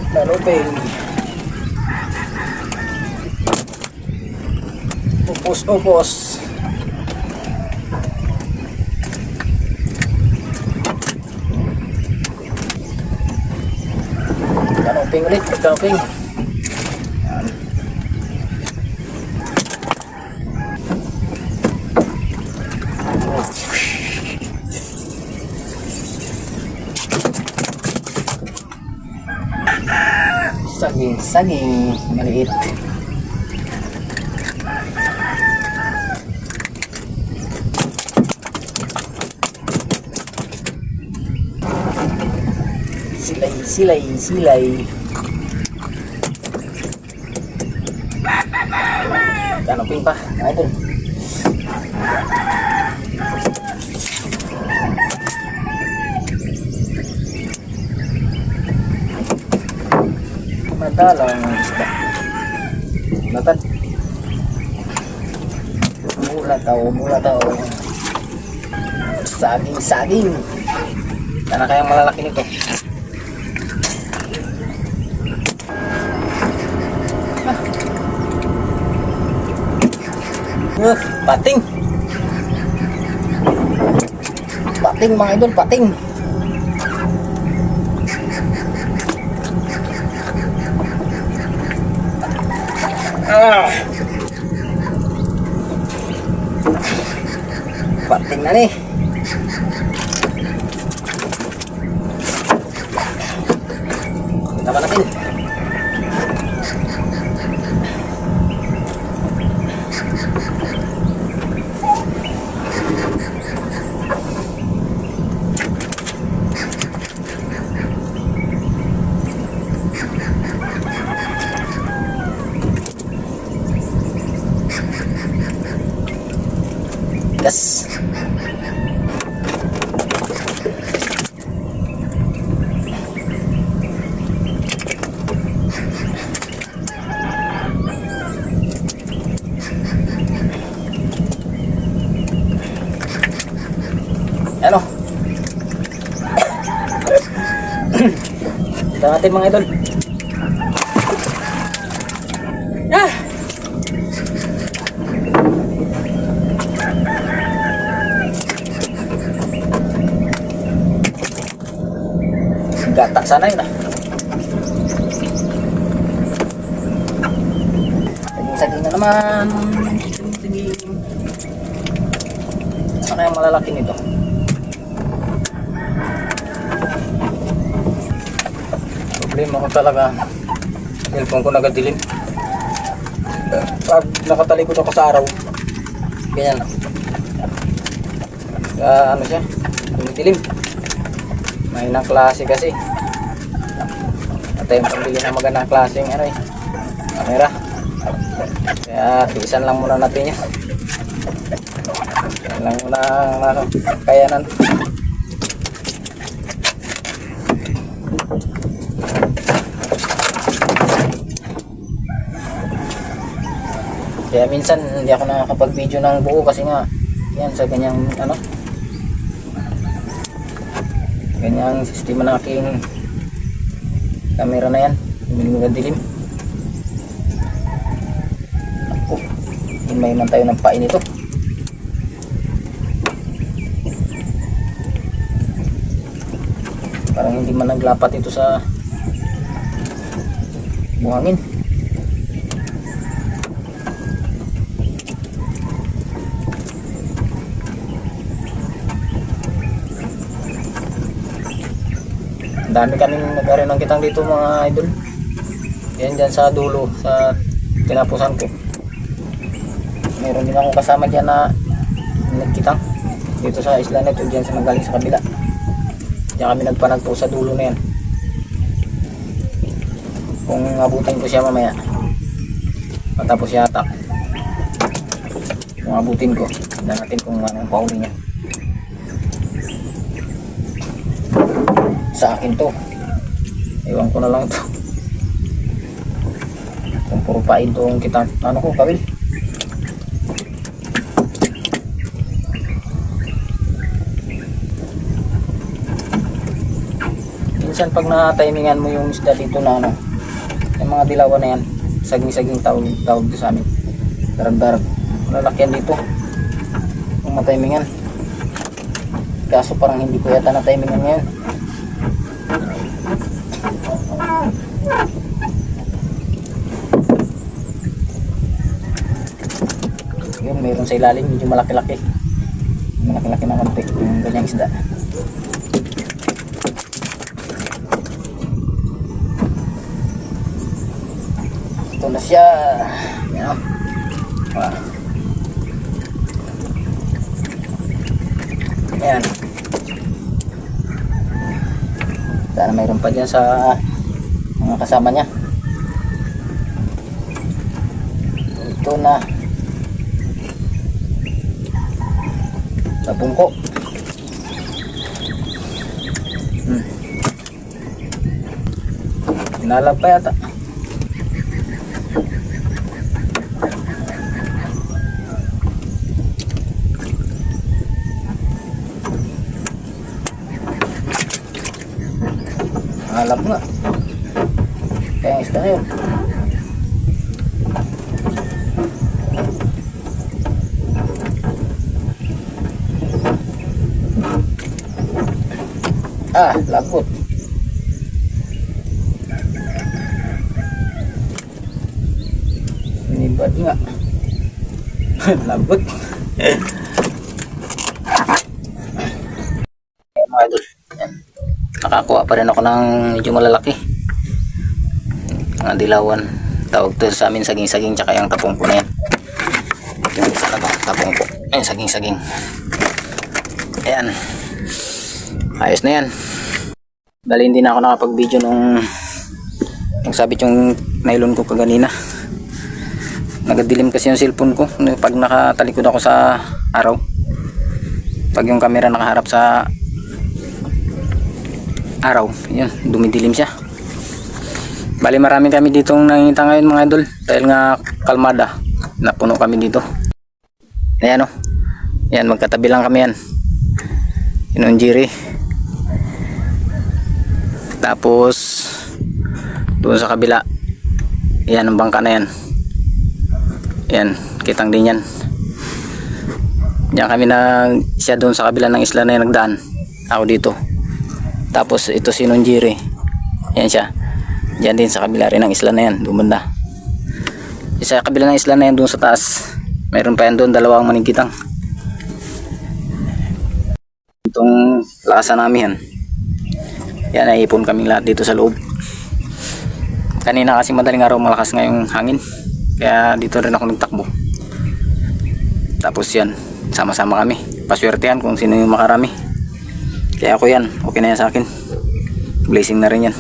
Galupin. Upos-upos. Galupin ulit. Galupin. Saging maliit. Silay. Ganopin pa, idol. Madalang isda. Natad. Mula tao. Saging. Sana kayang malalaki nito. Pating mga idol, pating. Pating na nih. Kita pa natin. Yes. Ano? Ito natin mga idol. Gatak sana yun ah. Saging na naman. Saging. Sana yung malalaki nito. Problema ko talaga. Cellphone ko nagadilim. Pag nakatalikod ako sa araw, ganyan. Ano siya? Dilim. May nang klase kasi. At yung pambili ng magandang klaseng camera. Kaya tiisan lang muna natin yan. Yan lang muna ang kayanan. Kaya minsan hindi ako nakakapag-video ng buo kasi nga yan sa ganyang ganyang sistema ng aking camera na yan. Dilim. May man tayo ng pain ito. Parang hindi man naglapat ito sa buhangin. Dami kaming nag-ari ng kitang dito mga idol. Yan dyan sa dulo, sa tinapusan ko. Meron din ako kasama dyan na nagkitang dito sa isla na ito, dyan sa nagaling sa kabila. Diyan kami nagpanagpo sa dulo na yan. Kung abutin ko siya mamaya, matapos yata, kung abutin ko, tignan natin kung anong pauli niya. Sa akin to, iwan ko na lang to. Kung puro pain to kita, ko kawil. minsan pag na-timingan mo yung isda dito na ano, yung mga dilawan na yan, saging-saging tawag dito sa amin, darag-darag, malalaki yan dito kung matimingan. Kaso parang hindi ko yata na-timingan ngayon. Yun, mayroon sa ilalim, medyo malaki-laki na konti yung ganyang isda. Ito na siya. Yan. Ayan. Sana mayroon pa dyan sa mga kasama niya. Ito na. Sa bungko. Inalag pa yata. Alam nga. Kaya ang isda na yun. Lagot. Sinibad nga. Lagot. Mga idol. Yan. Nakakuha pa rin ako ng medyo malalaki. Mga dilawan. Tawag to sa amin saging-saging, tsaka yung tapong ko na yan. Yung isa na to, tapong ko. Ayun, saging-saging. Ayan. Ayos na yan. Dali hindi na ako nakapag-video nung sabit yung nylon ko kaganina. Nagadilim kasi yung cellphone ko pag nakatalikod ako sa araw. Pag yung camera nakaharap sa araw, yun, dumidilim siya. Bali marami kami ditong nakikita ngayon mga idol, dahil nga kalmada, napuno kami dito. Ayan o, yan, magkatabi lang kami yan. Yun ang Jiri. Tapos doon sa kabila, yan ang bangka na yan. Yan, kitang din yan. Diyan kami siya doon sa kabila ng isla na yan nagdaan, ako dito. Tapos ito si Nonjiri, yan siya, diyan din sa kabila rin ng isla na yan, dumanda. Sa kabila ng isla na yan doon sa taas, mayroon pa yan doon, dalawang manigkitang. Itong lasa namin yan. Yan, naipon kaming lahat dito sa loob. Kanina kasi madaling araw, malakas nga yung hangin, kaya dito rin ako nagtakbo. Tapos yan, sama-sama kami, paswertehan kung sino yung makarami. Kaya ako yan, okay na yan sa akin. Blessing na rin yan.